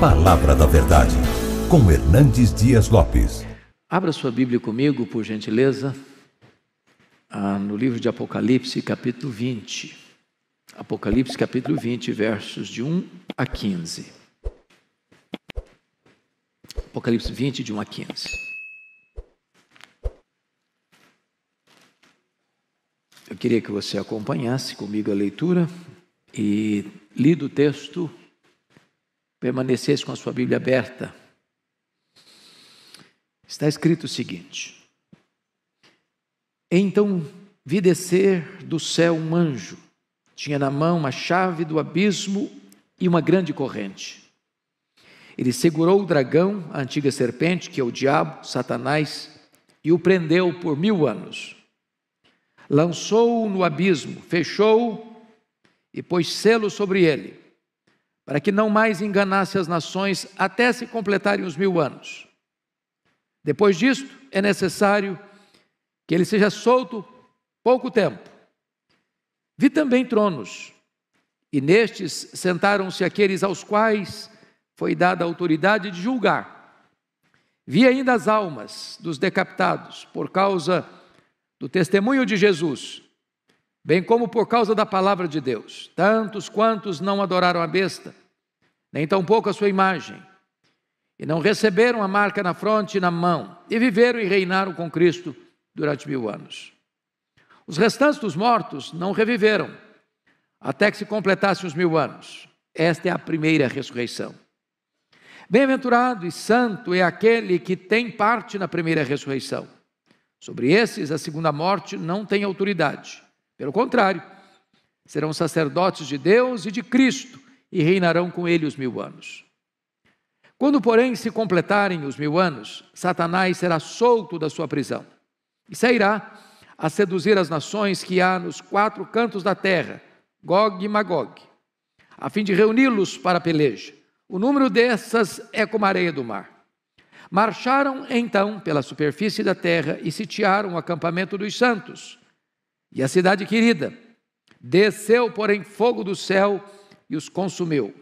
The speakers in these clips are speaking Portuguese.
Palavra da Verdade, com Hernandes Dias Lopes. Abra sua Bíblia comigo, por gentileza, no livro de Apocalipse, capítulo 20. Apocalipse, capítulo 20, versos de 1 a 15. Apocalipse 20, de 1 a 15. Eu queria que você acompanhasse comigo a leitura e, lido o texto, permanecesse com a sua Bíblia aberta. Está escrito o seguinte: Então vi descer do céu um anjo, tinha na mão uma chave do abismo e uma grande corrente. Ele segurou o dragão, a antiga serpente, que é o diabo, Satanás, e o prendeu por 1000 anos. Lançou-o no abismo, fechou-o e pôs selo sobre ele, para que não mais enganasse as nações até se completarem os 1000 anos. Depois disto, é necessário que ele seja solto pouco tempo. Vi também tronos, e nestes sentaram-se aqueles aos quais foi dada a autoridade de julgar. Vi ainda as almas dos decapitados, por causa do testemunho de Jesus, bem como por causa da palavra de Deus, tantos quantos não adoraram a besta, nem tampouco a sua imagem, e não receberam a marca na fronte e na mão, e viveram e reinaram com Cristo durante 1000 anos. Os restantes dos mortos não reviveram, até que se completassem os 1000 anos. Esta é a primeira ressurreição. Bem-aventurado e santo é aquele que tem parte na primeira ressurreição. Sobre esses, a segunda morte não tem autoridade. Pelo contrário, serão sacerdotes de Deus e de Cristo, e reinarão com ele os 1000 anos. Quando, porém, se completarem os 1000 anos, Satanás será solto da sua prisão, e sairá a seduzir as nações que há nos 4 cantos da terra, Gog e Magog, a fim de reuni-los para a peleja. O número dessas é como a areia do mar. Marcharam então pela superfície da terra e sitiaram o acampamento dos santos e a cidade querida. Desceu, porém, fogo do céu e os consumiu.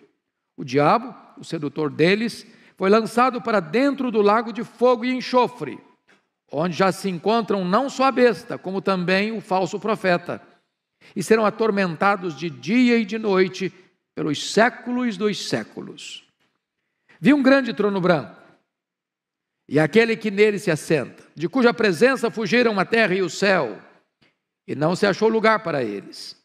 O diabo, o sedutor deles, foi lançado para dentro do lago de fogo e enxofre, onde já se encontram não só a besta, como também o falso profeta, e serão atormentados de dia e de noite pelos séculos dos séculos. Vi um grande trono branco, e aquele que nele se assenta, de cuja presença fugiram a terra e o céu, e não se achou lugar para eles.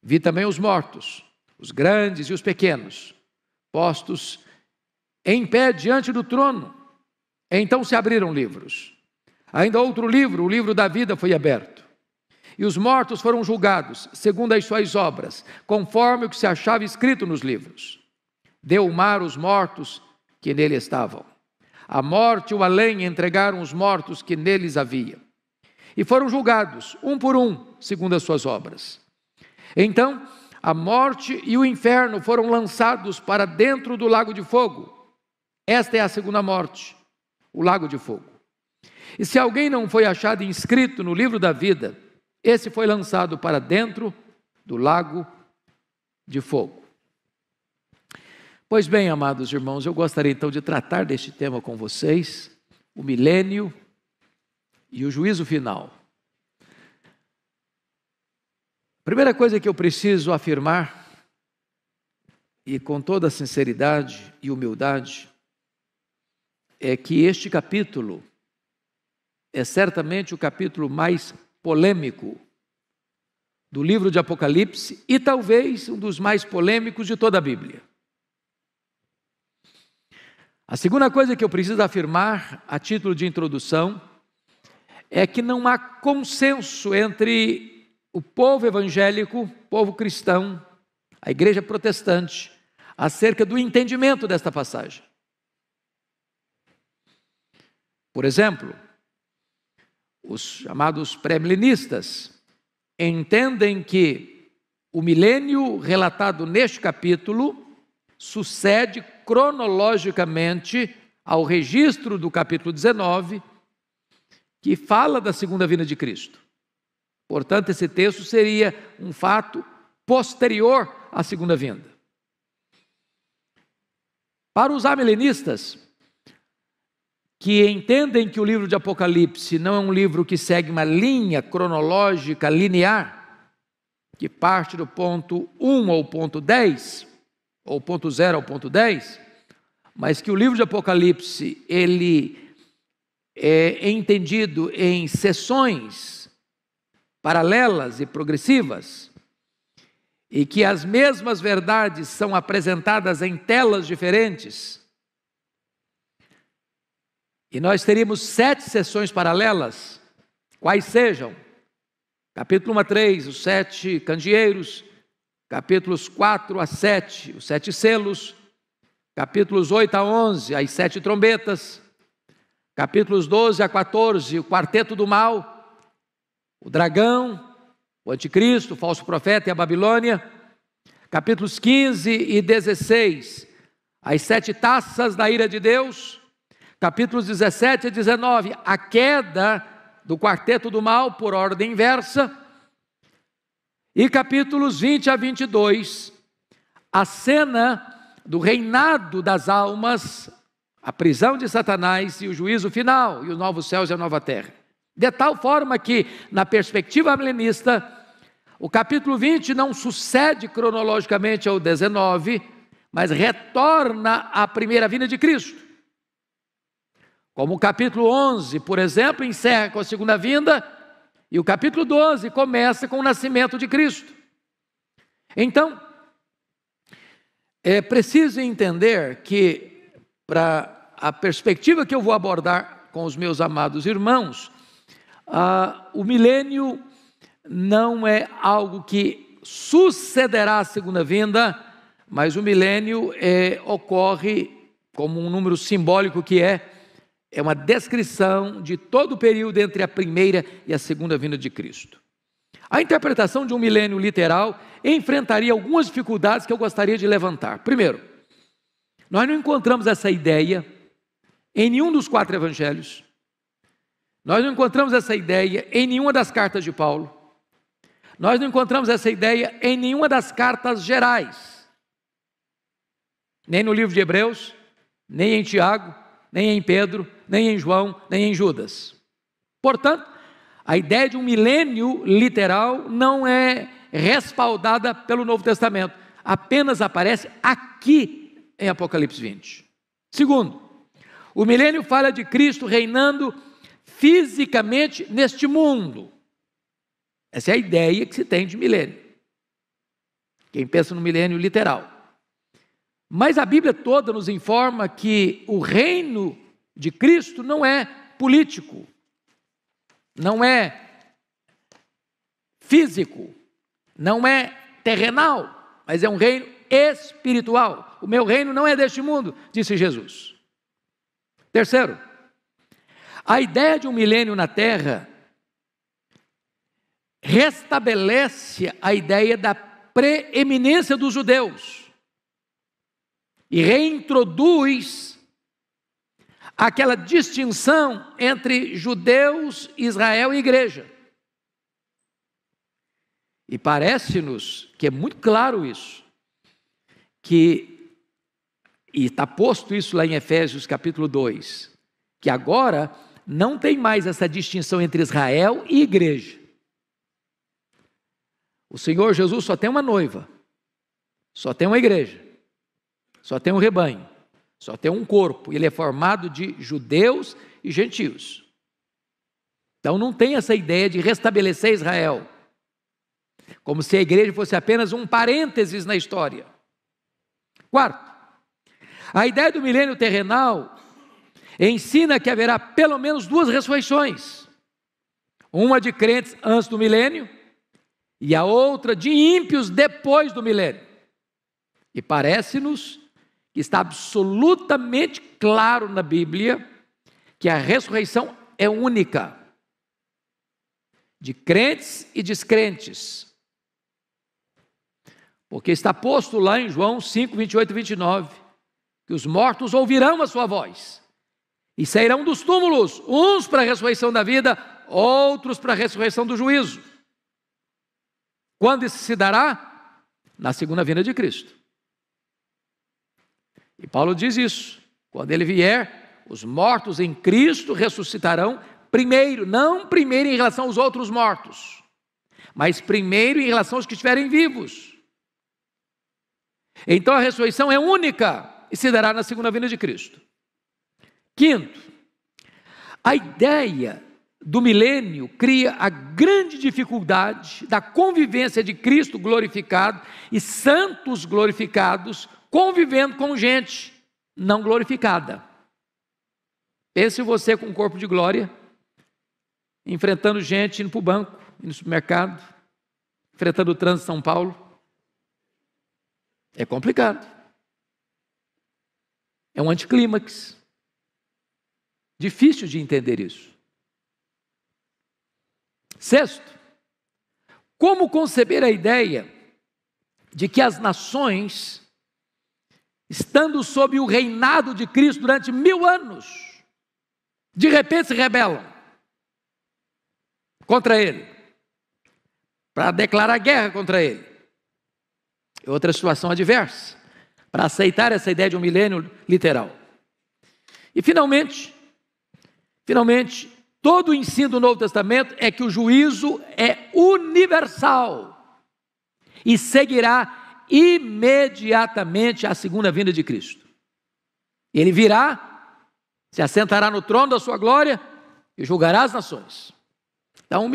Vi também os mortos, os grandes e os pequenos, postos em pé diante do trono. Então se abriram livros. Ainda outro livro, o livro da vida, foi aberto. E os mortos foram julgados, segundo as suas obras, conforme o que se achava escrito nos livros. Deu o mar os mortos que nele estavam. A morte e o além entregaram os mortos que neles havia. E foram julgados, um por um, segundo as suas obras. Então, a morte e o inferno foram lançados para dentro do lago de fogo. Esta é a segunda morte, o lago de fogo. E se alguém não foi achado inscrito no livro da vida, esse foi lançado para dentro do lago de fogo. Pois bem, amados irmãos, eu gostaria então de tratar deste tema com vocês, o milênio e o juízo final. A primeira coisa que eu preciso afirmar, e com toda sinceridade e humildade, é que este capítulo é certamente o capítulo mais polêmico do livro de Apocalipse e talvez um dos mais polêmicos de toda a Bíblia. A segunda coisa que eu preciso afirmar, a título de introdução, é que não há consenso entre o povo evangélico, o povo cristão, a igreja protestante, acerca do entendimento desta passagem. Por exemplo, os chamados pré-milenistas entendem que o milênio relatado neste capítulo sucede cronologicamente ao registro do capítulo 19, que fala da segunda vinda de Cristo. Portanto, esse texto seria um fato posterior à segunda vinda. Para os amilenistas, que entendem que o livro de Apocalipse não é um livro que segue uma linha cronológica linear, que parte do ponto 1 ao ponto 10, ou ponto 0 ao ponto 10, mas que o livro de Apocalipse, ele é entendido em seções paralelas e progressivas, e que as mesmas verdades são apresentadas em telas diferentes. E nós teríamos 7 sessões paralelas, quais sejam: capítulo 1 a 3, os 7 candeeiros; capítulos 4 a 7, os 7 selos; capítulos 8 a 11, as 7 trombetas; capítulos 12 a 14, o quarteto do mal, o dragão, o anticristo, o falso profeta e a Babilônia; capítulos 15 e 16, as 7 taças da ira de Deus; capítulos 17 a 19, a queda do quarteto do mal por ordem inversa; e capítulos 20 a 22, a cena do reinado das almas, a prisão de Satanás e o juízo final, e os novos céus e a nova terra. De tal forma que, na perspectiva milenista, o capítulo 20 não sucede cronologicamente ao 19, mas retorna à primeira vinda de Cristo. Como o capítulo 11, por exemplo, encerra com a segunda vinda, e o capítulo 12 começa com o nascimento de Cristo. Então, é preciso entender que, para a perspectiva que eu vou abordar com os meus amados irmãos, o milênio não é algo que sucederá à segunda vinda, mas o milênio ocorre como um número simbólico que é uma descrição de todo o período entre a primeira e a segunda vinda de Cristo. A interpretação de um milênio literal enfrentaria algumas dificuldades que eu gostaria de levantar. Primeiro, nós não encontramos essa ideia em nenhum dos 4 evangelhos. Nós não encontramos essa ideia em nenhuma das cartas de Paulo. Nós não encontramos essa ideia em nenhuma das cartas gerais. Nem no livro de Hebreus, nem em Tiago, nem em Pedro, nem em João, nem em Judas. Portanto, a ideia de um milênio literal não é respaldada pelo Novo Testamento, apenas aparece aqui em Apocalipse 20. Segundo, o milênio fala de Cristo reinando fisicamente neste mundo. Essa é a ideia que se tem de milênio, quem pensa no milênio literal. Mas a Bíblia toda nos informa que o reino de Cristo não é político, não é físico, não é terrenal, mas é um reino espiritual. O meu reino não é deste mundo, disse Jesus. Terceiro, a ideia de um milênio na terra restabelece a ideia da preeminência dos judeus e reintroduz aquela distinção entre judeus, Israel e igreja. E parece-nos que é muito claro isso, e está posto isso lá em Efésios capítulo 2, que agora não tem mais essa distinção entre Israel e igreja. O Senhor Jesus só tem uma noiva, só tem uma igreja, só tem um rebanho, só tem um corpo. Ele é formado de judeus e gentios. Então não tem essa ideia de restabelecer Israel, como se a igreja fosse apenas um parênteses na história. Quarto, a ideia do milênio terrenal ensina que haverá pelo menos 2 ressurreições, uma de crentes antes do milênio e a outra de ímpios depois do milênio. E parece-nos que está absolutamente claro na Bíblia que a ressurreição é única, de crentes e descrentes, porque está posto lá em João 5, 28 e 29, que os mortos ouvirão a sua voz e sairão dos túmulos, uns para a ressurreição da vida, outros para a ressurreição do juízo. Quando isso se dará? Na segunda vinda de Cristo. E Paulo diz isso: quando ele vier, os mortos em Cristo ressuscitarão primeiro, não primeiro em relação aos outros mortos, mas primeiro em relação aos que estiverem vivos. Então a ressurreição é única e se dará na segunda vinda de Cristo. Quinto, a ideia do milênio cria a grande dificuldade da convivência de Cristo glorificado e santos glorificados convivendo com gente não glorificada. Pense você com um corpo de glória, enfrentando gente indo para o banco, indo no supermercado, enfrentando o trânsito de São Paulo. É complicado. É um anticlímax. Difícil de entender isso. Sexto, como conceber a ideia de que as nações, estando sob o reinado de Cristo durante 1000 anos, de repente se rebelam contra Ele, para declarar guerra contra Ele? É outra situação adversa, para aceitar essa ideia de um milênio literal. E finalmente, todo o ensino do Novo Testamento é que o juízo é universal e seguirá imediatamente à segunda vinda de Cristo. Ele virá, se assentará no trono da sua glória e julgará as nações. Então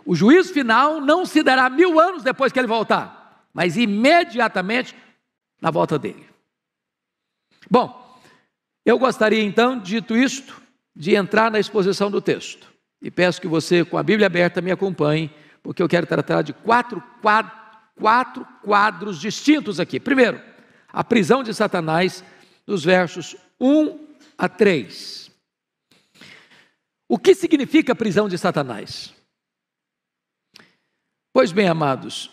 o juízo final não se dará 1000 anos depois que ele voltar, mas imediatamente na volta dele. Bom, eu gostaria então, dito isto, de entrar na exposição do texto. E peço que você, com a Bíblia aberta, me acompanhe, porque eu quero tratar de quatro quadros distintos aqui. Primeiro, a prisão de Satanás, nos versos 1 a 3. O que significa a prisão de Satanás? Pois bem, amados,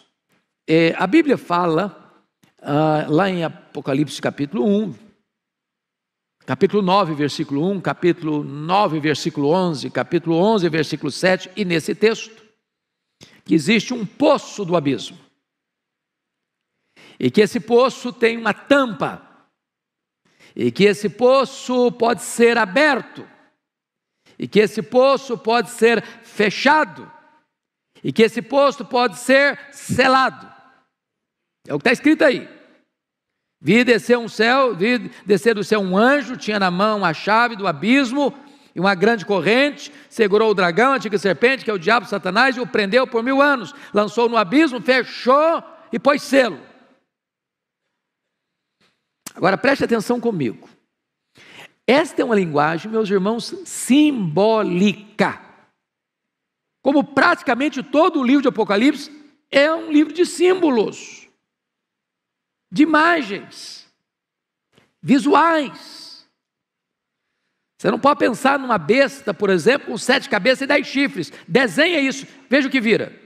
a Bíblia fala, lá em Apocalipse capítulo 1, capítulo 9, versículo 1, capítulo 9, versículo 11, capítulo 11, versículo 7, e nesse texto, que existe um poço do abismo, e que esse poço tem uma tampa, e que esse poço pode ser aberto, e que esse poço pode ser fechado, e que esse poço pode ser selado. É o que está escrito aí. Vi descer do céu um anjo, tinha na mão a chave do abismo e uma grande corrente, segurou o dragão, a antiga serpente, que é o diabo, Satanás, e o prendeu por 1000 anos, lançou no abismo, fechou e pôs selo. Agora preste atenção comigo. Esta é uma linguagem, meus irmãos, simbólica. Como praticamente todo o livro de Apocalipse é um livro de símbolos, de imagens, visuais. Você não pode pensar numa besta, por exemplo, com 7 cabeças e 10 chifres. Desenha isso, veja o que vira.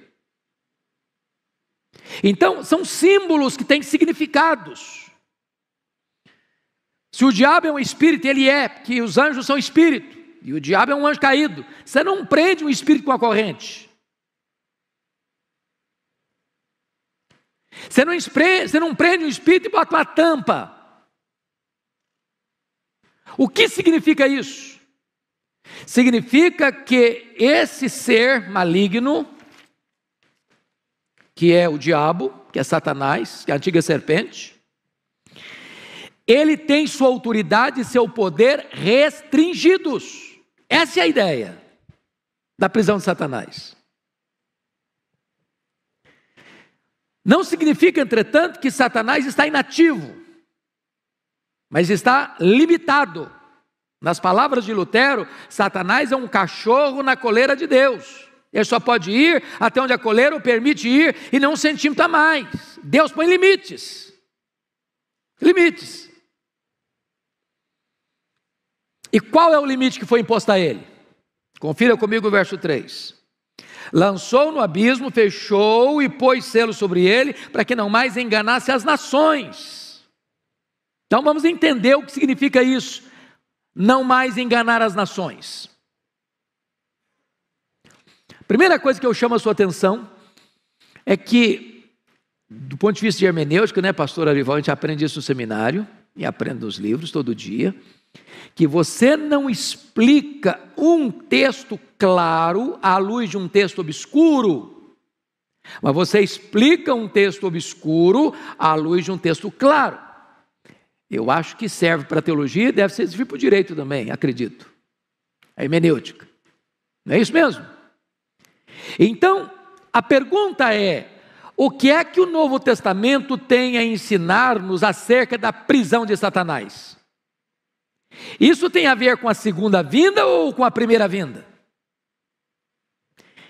Então, são símbolos que têm significados. Se o diabo é um espírito, ele é, porque os anjos são espírito, e o diabo é um anjo caído. Você não prende um espírito com a corrente. Você não prende um espírito e bota uma tampa. O que significa isso? Significa que esse ser maligno, que é o diabo, que é Satanás, que é a antiga serpente, ele tem sua autoridade e seu poder restringidos. Essa é a ideia da prisão de Satanás. Não significa, entretanto, que Satanás está inativo, mas está limitado. Nas palavras de Lutero, Satanás é um cachorro na coleira de Deus. Ele só pode ir até onde a coleira o permite ir e não 1 centímetro a mais. Deus põe limites. Limites. E qual é o limite que foi imposto a ele? Confira comigo o verso 3. Lançou no abismo, fechou e pôs selo sobre ele, para que não mais enganasse as nações. Então vamos entender o que significa isso, não mais enganar as nações. Primeira coisa que eu chamo a sua atenção é que, do ponto de vista de hermenêutica, né, pastor Arival, a gente aprende isso no seminário, e aprendo nos livros todo dia, que você não explica um texto claro à luz de um texto obscuro, mas você explica um texto obscuro à luz de um texto claro. Eu acho que serve para a teologia e deve servir para o direito também, acredito. A hermenêutica. Não é isso mesmo? Então, a pergunta é: o que é que o Novo Testamento tem a ensinar-nos acerca da prisão de Satanás? Isso tem a ver com a segunda vinda ou com a primeira vinda?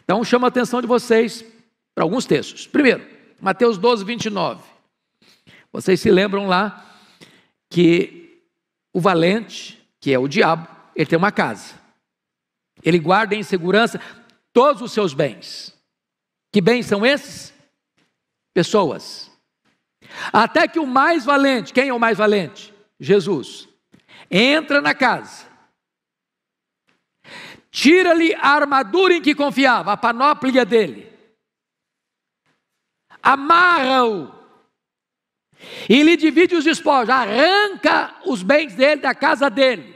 Então, chamo a atenção de vocês para alguns textos. Primeiro, Mateus 12, 29. Vocês se lembram lá que o valente, que é o diabo, ele tem uma casa. Ele guarda em segurança todos os seus bens. Que bens são esses? Pessoas. Até que o mais valente, quem é o mais valente? Jesus. Entra na casa. Tira-lhe a armadura em que confiava, a panóplia dele. Amarra-o. E lhe divide os despojos, arranca os bens dele da casa dele.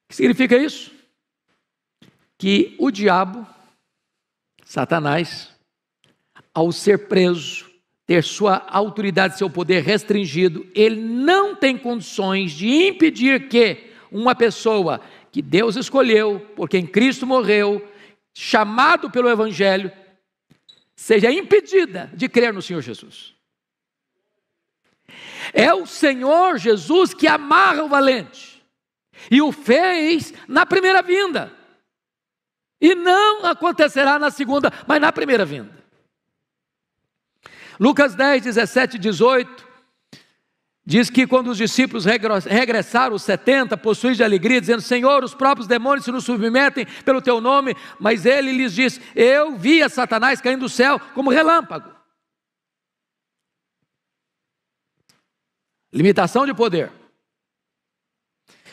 O que significa isso? Que o diabo, Satanás, ao ser preso, ter sua autoridade, seu poder restringido, ele não tem condições de impedir que uma pessoa que Deus escolheu, por quem Cristo morreu, chamado pelo Evangelho, seja impedida de crer no Senhor Jesus. É o Senhor Jesus que amarra o valente, e o fez na primeira vinda, e não acontecerá na segunda, mas na primeira vinda. Lucas 10, 17 e 18, diz que quando os discípulos regressaram, os 70, possuídos de alegria, dizendo: Senhor, os próprios demônios se nos submetem pelo teu nome, mas ele lhes disse: eu vi a Satanás caindo do céu como relâmpago. Limitação de poder.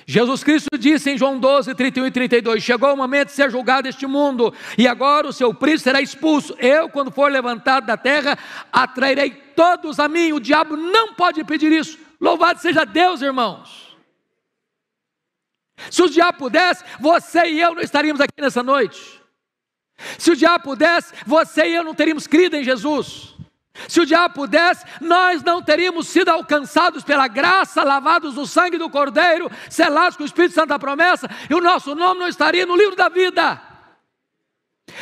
Jesus Cristo disse em João 12, 31 e 32, chegou o momento de ser julgado este mundo, e agora o seu príncipe será expulso. Eu, quando for levantado da terra, atrairei todos a mim. O diabo não pode impedir isso. Louvado seja Deus, irmãos. Se o diabo pudesse, você e eu não estaríamos aqui nessa noite. Se o diabo pudesse, você e eu não teríamos crido em Jesus. Se o diabo pudesse, nós não teríamos sido alcançados pela graça, lavados no sangue do Cordeiro, selados com o Espírito Santo da promessa, e o nosso nome não estaria no livro da vida.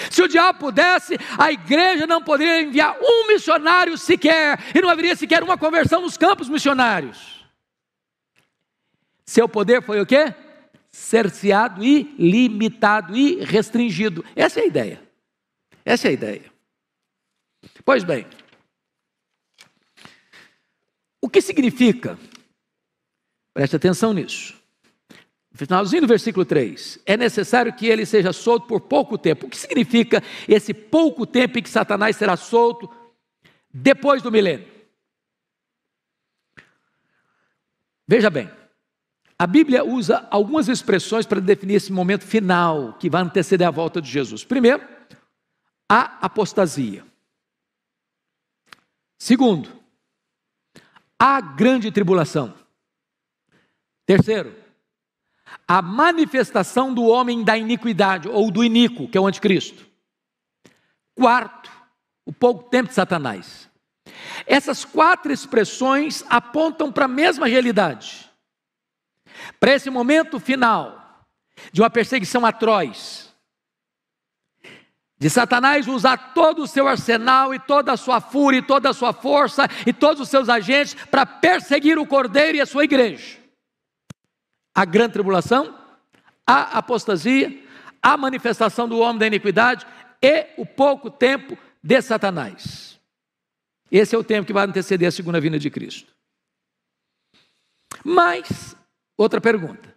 Se o diabo pudesse, a igreja não poderia enviar um missionário sequer, e não haveria sequer uma conversão nos campos missionários. Seu poder foi o quê? Cerceado e limitado e restringido. Essa é a ideia. Essa é a ideia. Pois bem, o que significa? Preste atenção nisso. No finalzinho do versículo 3, é necessário que ele seja solto por pouco tempo. O que significa esse pouco tempo em que Satanás será solto depois do milênio? Veja bem, a Bíblia usa algumas expressões para definir esse momento final que vai anteceder a volta de Jesus. Primeiro, a apostasia. Segundo, a grande tribulação. Terceiro, a manifestação do homem da iniquidade, ou do iníquo, que é o anticristo. Quarto, o pouco tempo de Satanás. Essas quatro expressões apontam para a mesma realidade. Para esse momento final, de uma perseguição atroz, de Satanás usar todo o seu arsenal e toda a sua fúria, e toda a sua força e todos os seus agentes para perseguir o Cordeiro e a sua igreja. A grande tribulação, a apostasia, a manifestação do homem da iniquidade e o pouco tempo de Satanás. Esse é o tempo que vai anteceder a segunda vinda de Cristo. Mas, outra pergunta: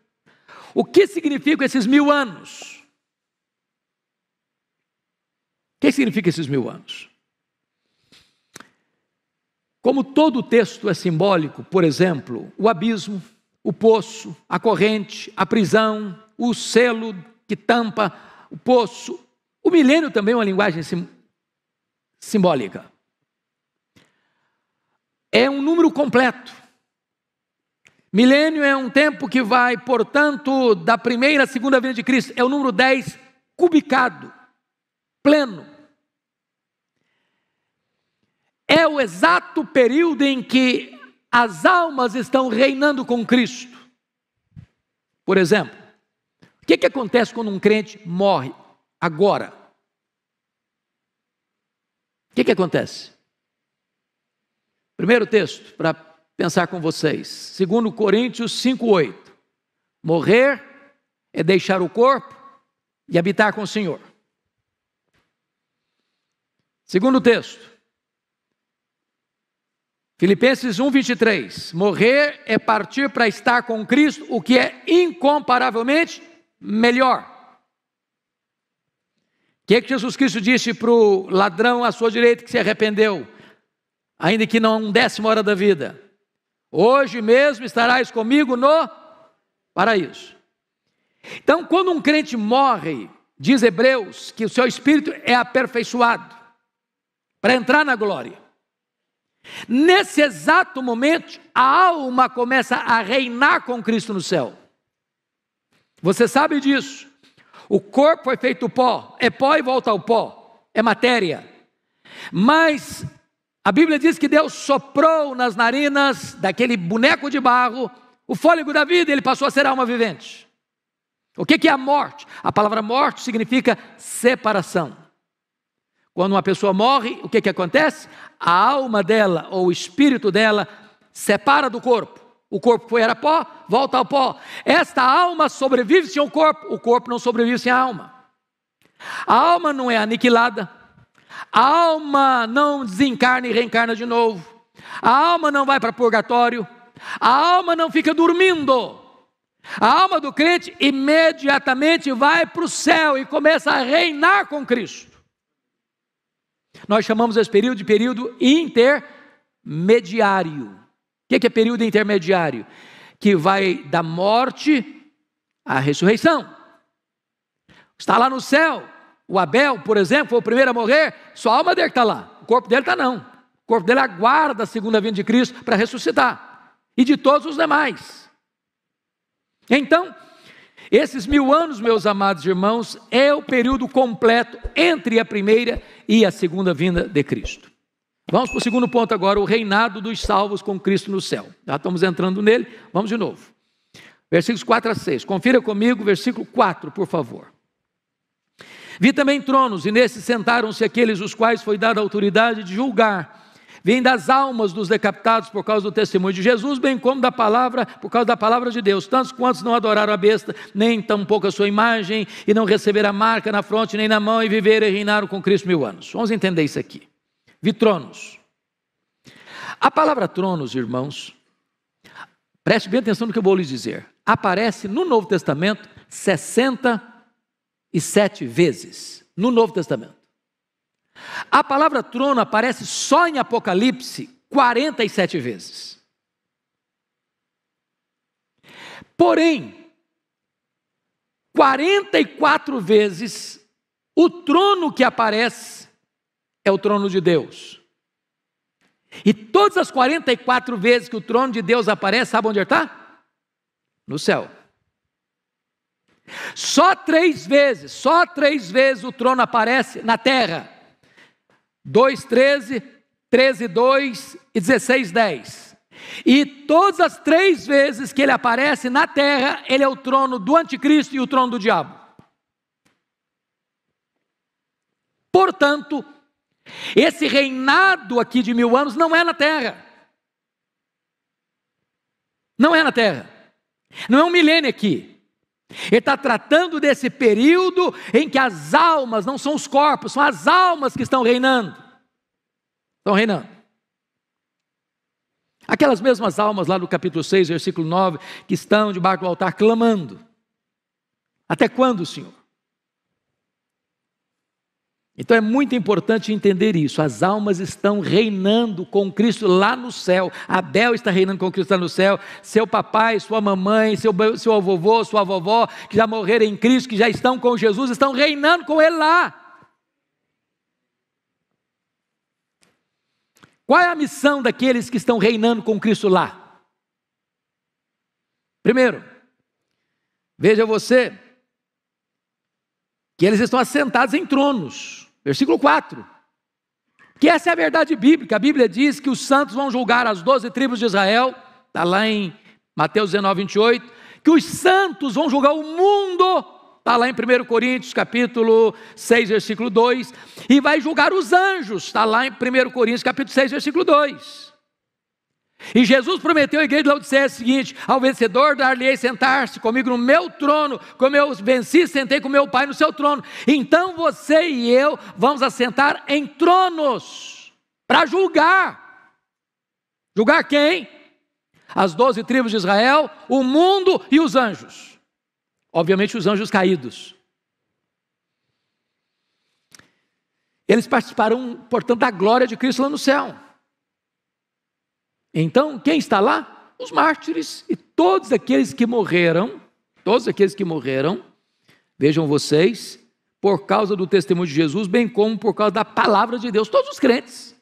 o que significam esses 1000 anos? O que significa esses 1000 anos? Como todo o texto é simbólico, por exemplo, o abismo, o poço, a corrente, a prisão, o selo que tampa o poço, o milênio também é uma linguagem simbólica. é um número completo. Milênio é um tempo que vai, portanto, da primeira à segunda vinda de Cristo. É o número 10 cubicado, pleno. É o exato período em que as almas estão reinando com Cristo. Por exemplo, o que acontece quando um crente morre agora? O que acontece? Primeiro texto, para pensar com vocês, 2 Coríntios 5:8. Morrer é deixar o corpo e habitar com o Senhor. Segundo texto, Filipenses 1:23. Morrer é partir para estar com Cristo, o que é incomparavelmente melhor. O que Jesus Cristo disse para o ladrão à sua direita que se arrependeu, ainda que não 1/10 hora da vida? Hoje mesmo estarás comigo no paraíso. Então, quando um crente morre, diz Hebreus que o seu espírito é aperfeiçoado para entrar na glória. Nesse exato momento, a alma começa a reinar com Cristo no céu. Você sabe disso. O corpo foi feito pó, é pó e volta ao pó, é matéria. Mas a Bíblia diz que Deus soprou nas narinas daquele boneco de barro o fôlego da vida e ele passou a ser alma vivente. O que é a morte? A palavra morte significa separação. Quando uma pessoa morre, o que acontece? A alma dela, ou o espírito dela, separa do corpo. O corpo era pó, volta ao pó. Esta alma sobrevive sem o corpo não sobrevive sem a alma. A alma não é aniquilada, a alma não desencarna e reencarna de novo, a alma não vai para purgatório, a alma não fica dormindo. A alma do crente imediatamente vai para o céu e começa a reinar com Cristo. Nós chamamos esse período de período intermediário. O que é período intermediário? Que vai da morte à ressurreição. Está lá no céu. O Abel, por exemplo, foi o primeiro a morrer. Sua alma dele está lá. O corpo dele está não. O corpo dele aguarda a segunda vinda de Cristo para ressuscitar. E de todos os demais. Então, esses 1000 anos, meus amados irmãos, é o período completo entre a primeira e a segunda vinda de Cristo. Vamos para o segundo ponto agora, o reinado dos salvos com Cristo no céu. Já estamos entrando nele, vamos de novo. Versículos 4-6, confira comigo, versículo 4, por favor. Vi também tronos, e nesses sentaram-se aqueles os quais foi dada a autoridade de julgar. Vêm das almas dos decapitados por causa do testemunho de Jesus, bem como da palavra, por causa da palavra de Deus. Tantos quantos não adoraram a besta, nem tampouco a sua imagem, e não receberam a marca na fronte nem na mão, e viveram e reinaram com Cristo 1000 anos. Vamos entender isso aqui. Vi tronos. A palavra tronos, irmãos, preste bem atenção no que eu vou lhes dizer. Aparece no Novo Testamento 67 vezes. No Novo Testamento. A palavra trono aparece só em Apocalipse 47 vezes. Porém, 44 vezes o trono que aparece é o trono de Deus. E todas as 44 vezes que o trono de Deus aparece, sabe onde ele está? No céu. Só 3 vezes o trono aparece na terra. 2:13, 13:2 e 16:10. E todas as 3 vezes que ele aparece na terra, ele é o trono do anticristo e o trono do diabo. Portanto, esse reinado aqui de 1000 anos não é na terra. Não é na terra. Não é um milênio aqui. Ele está tratando desse período em que as almas, não são os corpos, são as almas que estão reinando. Estão reinando. Aquelas mesmas almas lá do capítulo 6, versículo 9, que estão debaixo do altar clamando. Até quando, Senhor? Então é muito importante entender isso. As almas estão reinando com Cristo lá no céu. Abel está reinando com Cristo lá no céu. Seu papai, sua mamãe, seu avô, sua vovó, que já morreram em Cristo, que já estão com Jesus, estão reinando com Ele lá. Qual é a missão daqueles que estão reinando com Cristo lá? Primeiro, veja você, que eles estão assentados em tronos. Versículo 4. Que essa é a verdade bíblica. A Bíblia diz que os santos vão julgar as 12 tribos de Israel. Está lá em Mateus 19, 28. Que os santos vão julgar o mundo. Está lá em 1 Coríntios, capítulo 6, versículo 2. E vai julgar os anjos. Está lá em 1 Coríntios, capítulo 6, versículo 2. E Jesus prometeu à igreja de Laodiceia o seguinte: ao vencedor dar-lhe-ei sentar-se comigo no meu trono, como eu venci, sentei com meu Pai no seu trono. Então você e eu vamos assentar em tronos, para julgar. Julgar quem? As 12 tribos de Israel, o mundo e os anjos. Obviamente os anjos caídos. Eles participarão, portanto, da glória de Cristo lá no céu. Então, quem está lá? Os mártires e todos aqueles que morreram, vejam vocês, por causa do testemunho de Jesus, bem como por causa da palavra de Deus, todos os crentes.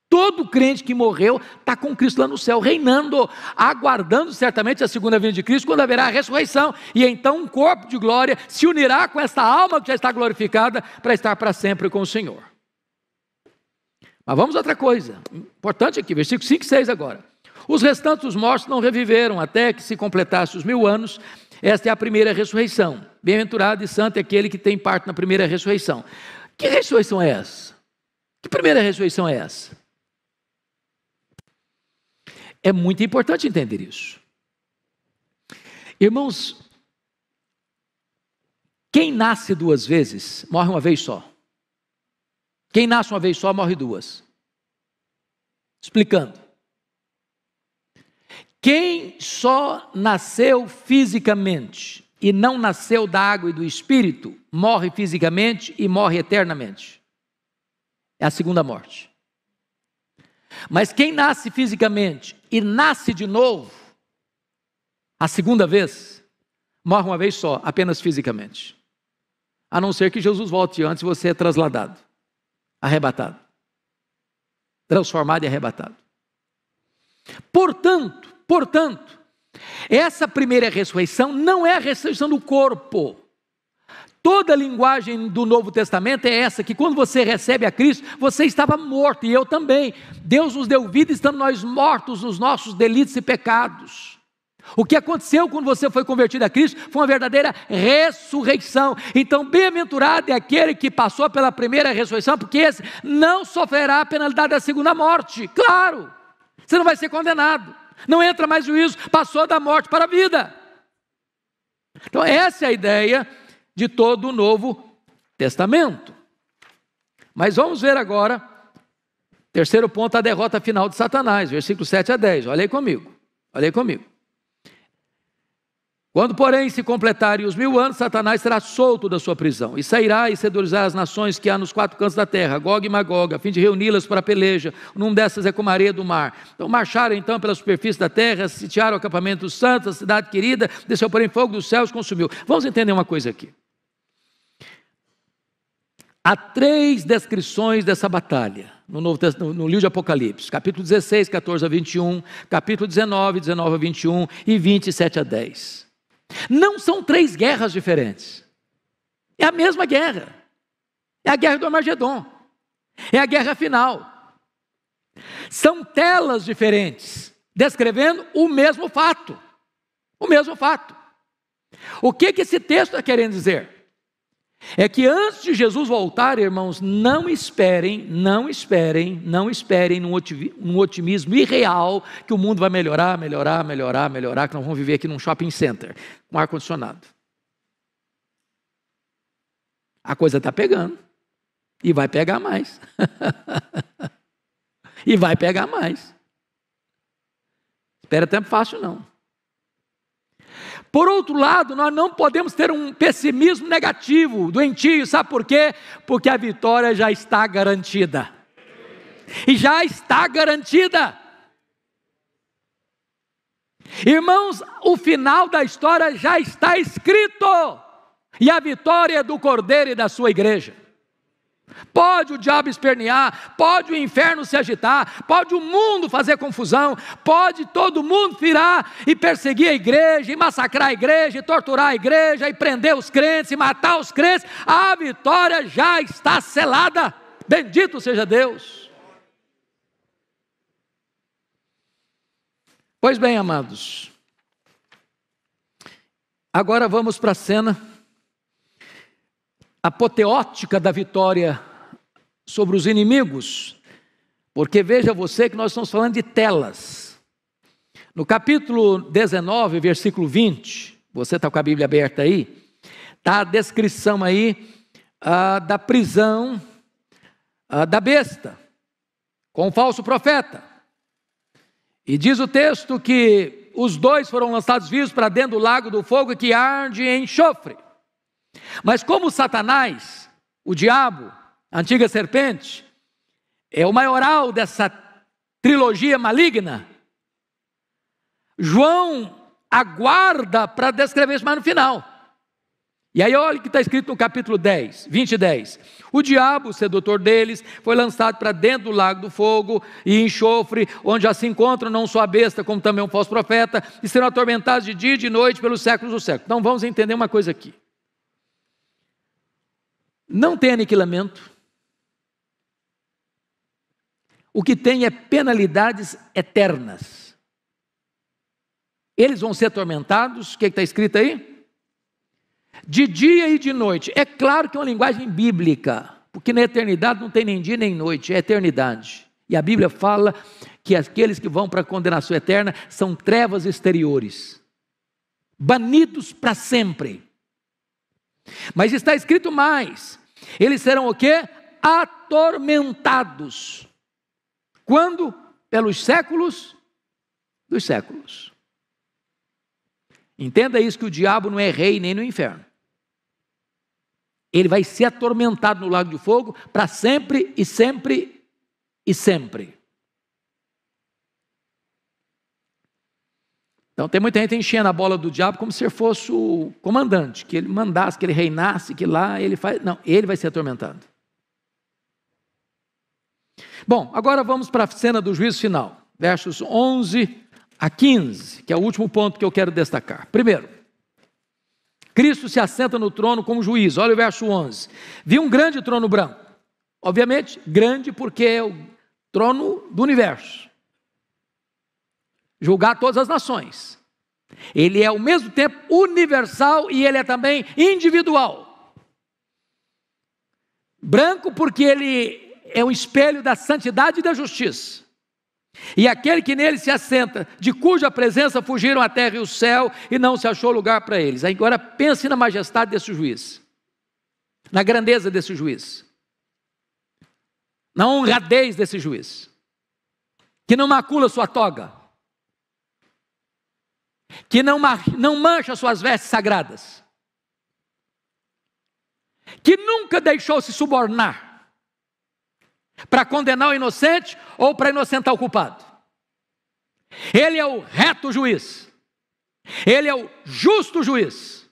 Todo crente que morreu está com Cristo lá no céu, reinando, aguardando certamente a segunda vinda de Cristo, quando haverá a ressurreição, e então um corpo de glória se unirá com esta alma que já está glorificada, para estar para sempre com o Senhor. Mas vamos a outra coisa, importante aqui, versículo 5 e 6 agora. Os restantes dos mortos não reviveram, até que se completasse os 1000 anos, esta é a primeira ressurreição. Bem-aventurado e santo é aquele que tem parte na primeira ressurreição. Que ressurreição é essa? Que primeira ressurreição é essa? É muito importante entender isso. Irmãos, quem nasce 2 vezes, morre uma vez só. Quem nasce uma vez só, morre 2. Explicando. Quem só nasceu fisicamente e não nasceu da água e do Espírito, morre fisicamente e morre eternamente. É a segunda morte. Mas quem nasce fisicamente e nasce de novo, a segunda vez, morre uma vez só, apenas fisicamente. A não ser que Jesus volte antes, você é trasladado, arrebatado, transformado e arrebatado. Portanto, essa primeira ressurreição não é a ressurreição do corpo. Toda a linguagem do Novo Testamento é essa, que quando você recebe a Cristo, você estava morto, e eu também. Deus nos deu vida, estando nós mortos nos nossos delitos e pecados. O que aconteceu quando você foi convertido a Cristo foi uma verdadeira ressurreição. Então, bem-aventurado é aquele que passou pela primeira ressurreição, porque esse não sofrerá a penalidade da segunda morte. Claro, você não vai ser condenado, não entra mais juízo, passou da morte para a vida. Então, essa é a ideia de todo o Novo Testamento. Mas vamos ver agora, terceiro ponto, a derrota final de Satanás, versículos 7 a 10, olha aí comigo. Quando, porém, se completarem os 1000 anos, Satanás será solto da sua prisão, e sairá e seduzirá as nações que há nos 4 cantos da terra, Gog e Magog, a fim de reuni-las para a peleja. Num dessas é como a areia do mar. Então marcharam então pela superfície da terra, sitiaram o acampamento dos santos, a cidade querida, desceu porém fogo dos céus e consumiu. Vamos entender uma coisa aqui. Há 3 descrições dessa batalha no livro de Apocalipse, capítulo 16, 14 a 21, capítulo 19, 19 a 21 e 27 a 10. Não são 3 guerras diferentes, é a mesma guerra, é a guerra do Armagedon, é a guerra final. São telas diferentes, descrevendo o mesmo fato. O que esse texto está querendo dizer? É que antes de Jesus voltar, irmãos, não esperem num otimismo irreal que o mundo vai melhorar, que nós vamos viver aqui num shopping center, com ar-condicionado. A coisa está pegando, e vai pegar mais. Espera tempo fácil não. Por outro lado, nós não podemos ter um pessimismo negativo, doentio, sabe por quê? Porque a vitória já está garantida. Irmãos, o final da história já está escrito, e a vitória é do Cordeiro e da sua igreja. Pode o diabo espernear, pode o inferno se agitar, pode o mundo fazer confusão, pode todo mundo virar e perseguir a igreja, e massacrar a igreja, e torturar a igreja, e prender os crentes, e matar os crentes. A vitória já está selada. Bendito seja Deus. Pois bem, amados, agora vamos para a cena apoteótica da vitória sobre os inimigos, porque veja você que nós estamos falando de telas. No capítulo 19, versículo 20, você está com a Bíblia aberta aí, está a descrição aí da prisão da besta, com o falso profeta. E diz o texto que os dois foram lançados vivos para dentro do lago do fogo que arde em enxofre. Mas como Satanás, o diabo, a antiga serpente, é o maioral dessa trilogia maligna, João aguarda para descrever isso mais no final. E aí olha o que está escrito no capítulo 10, 20 e 10. O diabo, o sedutor deles, foi lançado para dentro do lago do fogo e enxofre, onde já se encontram não só a besta, como também um falso profeta, e serão atormentados de dia e de noite pelos séculos dos séculos. Então vamos entender uma coisa aqui. Não tem aniquilamento. O que tem é penalidades eternas. Eles vão ser atormentados, o que está escrito aí? De dia e de noite. É claro que é uma linguagem bíblica, porque na eternidade não tem nem dia nem noite, é eternidade. E a Bíblia fala que aqueles que vão para a condenação eterna são trevas exteriores, banidos para sempre. Mas está escrito mais, eles serão o quê? Atormentados. Quando? Pelos séculos dos séculos. Entenda isso, que o diabo não é rei nem no inferno. Ele vai ser atormentado no lago de fogo para sempre e sempre e sempre. Então tem muita gente enchendo a bola do diabo como se ele fosse o comandante, que ele mandasse, que ele reinasse, que lá ele faz... Não, ele vai ser atormentado. Bom, agora vamos para a cena do juízo final, versos 11 a 15, que é o último ponto que eu quero destacar. Primeiro, Cristo se assenta no trono como juiz. Olha o verso 11. Vi um grande trono branco. Obviamente, grande porque é o trono do universo. Julgar todas as nações. Ele é ao mesmo tempo universal e ele é também individual. Branco porque ele é um espelho da santidade e da justiça. E aquele que nele se assenta, de cuja presença fugiram a terra e o céu, e não se achou lugar para eles. Agora pense na majestade desse juiz, na grandeza desse juiz, na honradez desse juiz, que não macula sua toga, que não mancha suas vestes sagradas, que nunca deixou se subornar para condenar o inocente ou para inocentar o culpado. Ele é o reto juiz, ele é o justo juiz,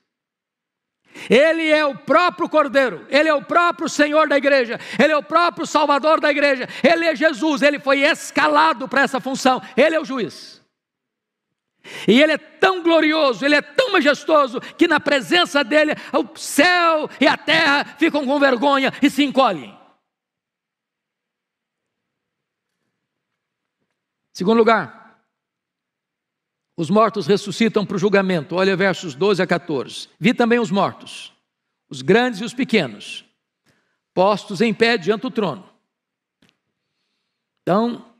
ele é o próprio Cordeiro, ele é o próprio Senhor da igreja, ele é o próprio Salvador da igreja, ele é Jesus, ele foi escalado para essa função, ele é o juiz. E ele é tão glorioso, ele é tão majestoso, que na presença dele o céu e a terra ficam com vergonha e se encolhem. Segundo lugar, os mortos ressuscitam para o julgamento. Olha versos 12 a 14. Vi também os mortos, os grandes e os pequenos, postos em pé diante do trono. Então,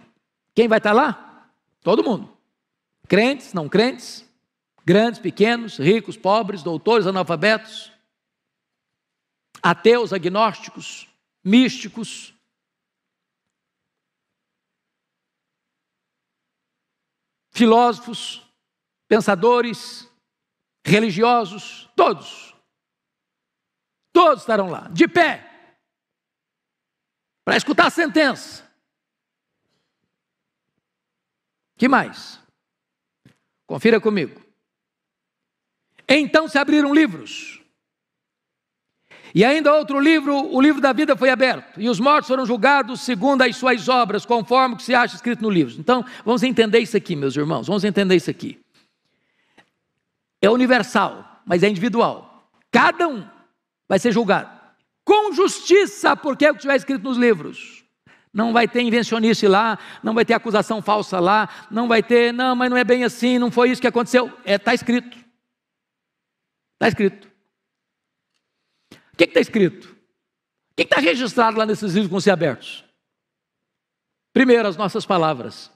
quem vai estar lá? Todo mundo. Crentes, não crentes, grandes, pequenos, ricos, pobres, doutores, analfabetos, ateus, agnósticos, místicos, filósofos, pensadores, religiosos, todos estarão lá, de pé, para escutar a sentença. Que mais? Confira comigo. Então se abriram livros, E ainda outro livro, o livro da vida foi aberto, e os mortos foram julgados segundo as suas obras, conforme o que se acha escrito no livro. Então, vamos entender isso aqui, meus irmãos, vamos entender isso aqui. É universal, mas é individual. Cada um vai ser julgado com justiça, porque é o que estiver escrito nos livros. Não vai ter invencionice lá, não vai ter acusação falsa lá, não vai ter, não, mas não é bem assim, não foi isso que aconteceu. Está escrito. Está escrito. O que está escrito? O que está registrado lá nesses livros que vão ser abertos? Primeiro, as nossas palavras.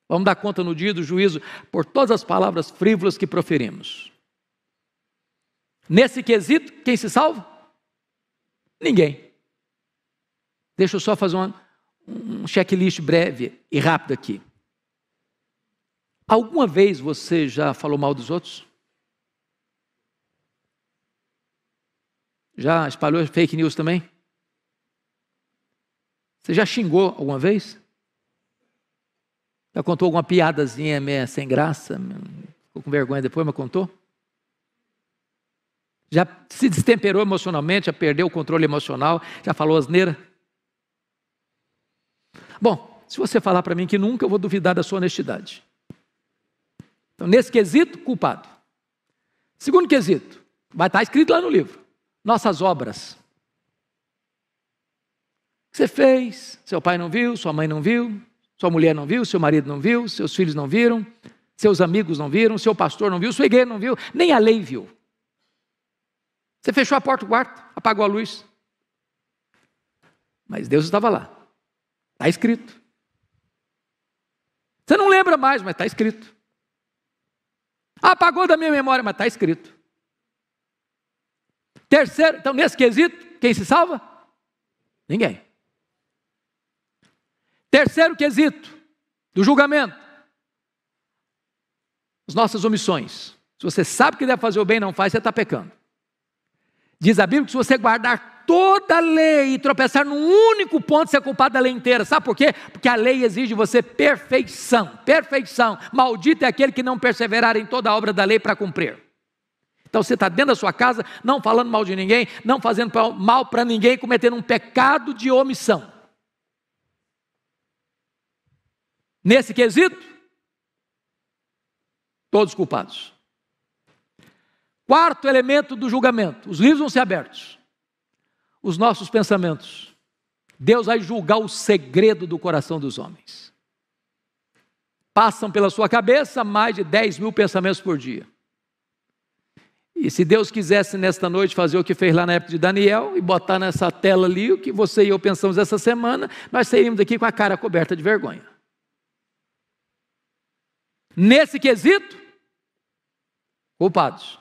Vamos dar conta no dia do juízo por todas as palavras frívolas que proferimos. Nesse quesito, quem se salva? Ninguém. Deixa eu só fazer um checklist breve e rápido aqui. Alguma vez você já falou mal dos outros? Já espalhou fake news também? Você já xingou alguma vez? Já contou alguma piadazinha meio sem graça? Ficou com vergonha depois, mas contou? Já se destemperou emocionalmente, já perdeu o controle emocional, já falou asneira? Bom, se você falar para mim que nunca, eu vou duvidar da sua honestidade. Então, nesse quesito, culpado. Segundo quesito, vai estar escrito lá no livro. Nossas obras. O que você fez, seu pai não viu, sua mãe não viu, sua mulher não viu, seu marido não viu, seus filhos não viram, seus amigos não viram, seu pastor não viu, sua igreja não viu, nem a lei viu. Você fechou a porta do quarto, apagou a luz. Mas Deus estava lá. Está escrito. Você não lembra mais, mas está escrito. Apagou da minha memória, mas está escrito. Terceiro, então nesse quesito, quem se salva? Ninguém. Terceiro quesito do julgamento. As nossas omissões. Se você sabe que deve fazer o bem e não faz, você está pecando. Diz a Bíblia que se você guardar toda a lei e tropeçar num único ponto, você é culpado da lei inteira. Sabe por quê? Porque a lei exige de você perfeição. Perfeição. Maldito é aquele que não perseverar em toda a obra da lei para cumprir. Então você está dentro da sua casa, não falando mal de ninguém, não fazendo mal para ninguém, cometendo um pecado de omissão. Nesse quesito, todos culpados. Quarto elemento do julgamento, os livros vão ser abertos. Os nossos pensamentos. Deus vai julgar o segredo do coração dos homens. Passam pela sua cabeça mais de 10 mil pensamentos por dia. E se Deus quisesse nesta noite fazer o que fez lá na época de Daniel e botar nessa tela ali o que você e eu pensamos essa semana, nós sairíamos daqui com a cara coberta de vergonha. Nesse quesito, culpados.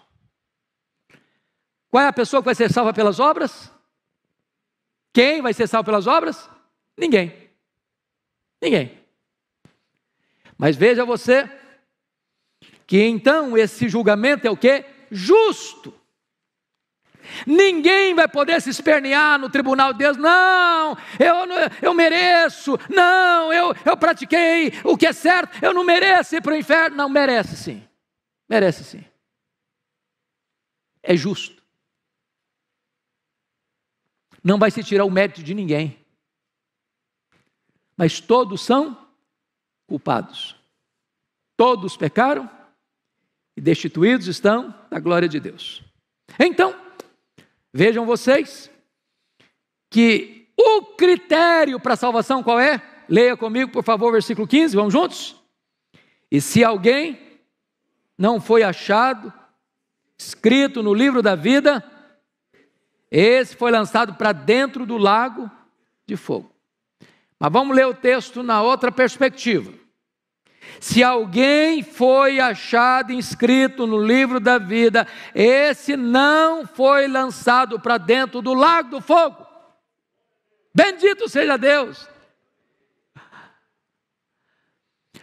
Qual é a pessoa que vai ser salva pelas obras? Quem vai ser salvo pelas obras? Ninguém. Ninguém. Mas veja você que então esse julgamento é o quê? Justo. Ninguém vai poder se espernear no tribunal de Deus. Não, eu mereço. Não, eu pratiquei o que é certo. Eu não mereço ir para o inferno. Não, merece sim. Merece sim. É justo. Não vai se tirar o mérito de ninguém. Mas todos são culpados. Todos pecaram e destituídos estão da glória de Deus. Então, vejam vocês que o critério para a salvação qual é? Leia comigo, por favor, versículo 15, vamos juntos? E se alguém não foi achado, escrito no livro da vida, esse foi lançado para dentro do lago de fogo. Mas vamos ler o texto na outra perspectiva. Se alguém foi achado inscrito no livro da vida, esse não foi lançado para dentro do lago do fogo. Bendito seja Deus.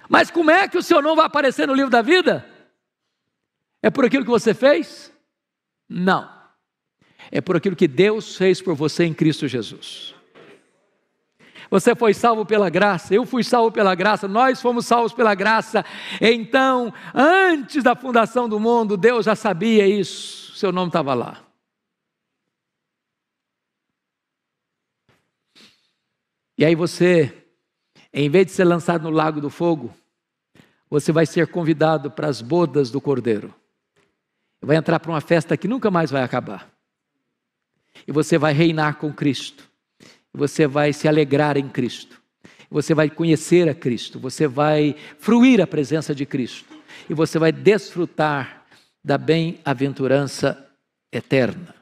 Mas como é que o seu nome vai aparecer no livro da vida? É por aquilo que você fez? Não. É por aquilo que Deus fez por você em Cristo Jesus. Você foi salvo pela graça, eu fui salvo pela graça, nós fomos salvos pela graça. Então, antes da fundação do mundo, Deus já sabia isso, seu nome estava lá. E aí você, em vez de ser lançado no lago do fogo, você vai ser convidado para as bodas do Cordeiro. Vai entrar para uma festa que nunca mais vai acabar. E você vai reinar com Cristo. Você vai se alegrar em Cristo. Você vai conhecer a Cristo. Você vai fruir a presença de Cristo. E você vai desfrutar da bem-aventurança eterna.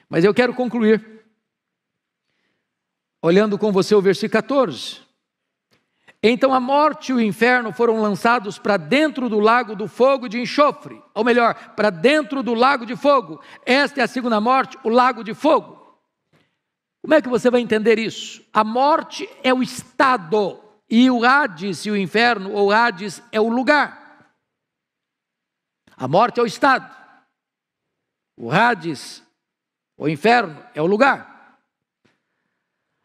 Mas eu quero concluir olhando com você o versículo 14. Então a morte e o inferno foram lançados para dentro do lago do fogo de enxofre. Ou melhor, para dentro do lago de fogo. Esta é a segunda morte, o lago de fogo. Como é que você vai entender isso? A morte é o estado. E o Hades e o inferno, ou Hades, é o lugar. A morte é o estado. O Hades, o inferno, é o lugar.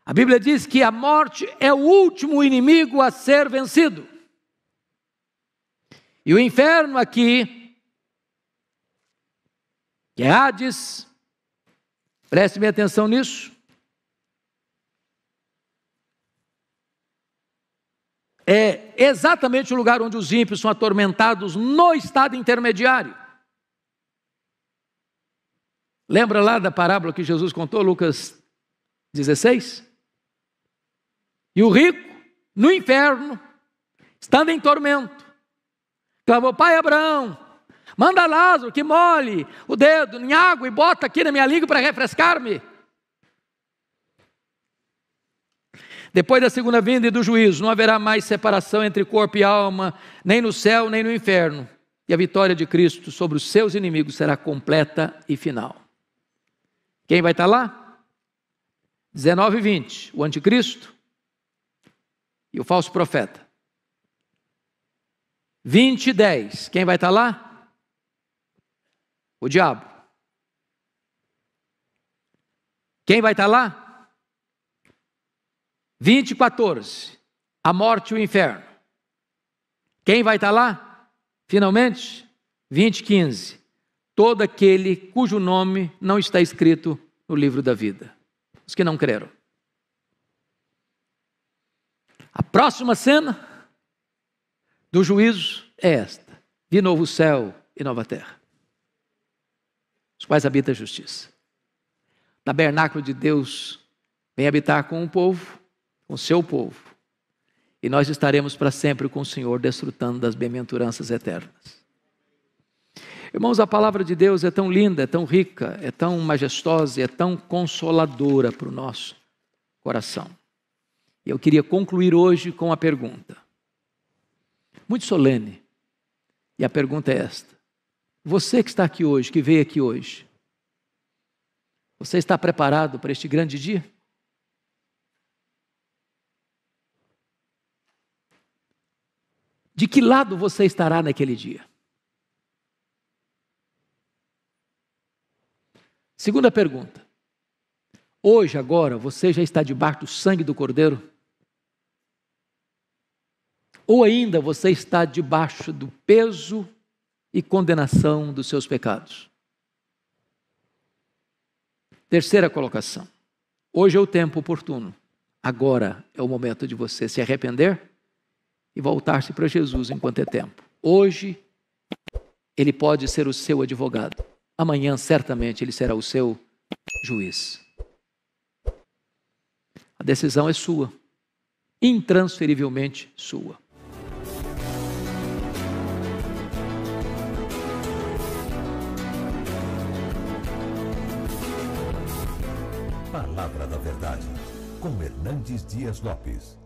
A Bíblia diz que a morte é o último inimigo a ser vencido. E o inferno aqui, que é Hades, preste bem atenção nisso, é exatamente o lugar onde os ímpios são atormentados no estado intermediário. Lembra lá da parábola que Jesus contou, Lucas 16? E o rico, no inferno, estando em tormento, clamou: Pai Abraão, manda Lázaro que molhe o dedo em água e bota aqui na minha língua para refrescar-me. Depois da segunda vinda e do juízo, não haverá mais separação entre corpo e alma, nem no céu, nem no inferno. E a vitória de Cristo sobre os seus inimigos será completa e final. Quem vai estar lá? 19 e 20, o anticristo e o falso profeta. 20 e 10, quem vai estar lá? O diabo. Quem vai estar lá? 20 e 14, a morte e o inferno. Quem vai estar lá? Finalmente, 20 e 15, todo aquele cujo nome não está escrito no livro da vida. Os que não creram. A próxima cena do juízo é esta: vi novo céu e nova terra, os quais habita a justiça. O tabernáculo de Deus vem habitar com o povo, com o seu povo, e nós estaremos para sempre com o Senhor, desfrutando das bem-aventuranças eternas. Irmãos, a palavra de Deus é tão linda, é tão rica, é tão majestosa, é tão consoladora para o nosso coração. E eu queria concluir hoje com uma pergunta, muito solene, e a pergunta é esta: você que está aqui hoje, que veio aqui hoje, você está preparado para este grande dia? De que lado você estará naquele dia? Segunda pergunta: hoje, agora, você já está debaixo do sangue do Cordeiro? Ou ainda você está debaixo do peso e condenação dos seus pecados? Terceira colocação: hoje é o tempo oportuno. Agora é o momento de você se arrepender e voltar-se para Jesus enquanto é tempo. Hoje, Ele pode ser o seu advogado. Amanhã, certamente, Ele será o seu juiz. A decisão é sua, intransferivelmente sua. Palavra da Verdade, com Hernandes Dias Lopes.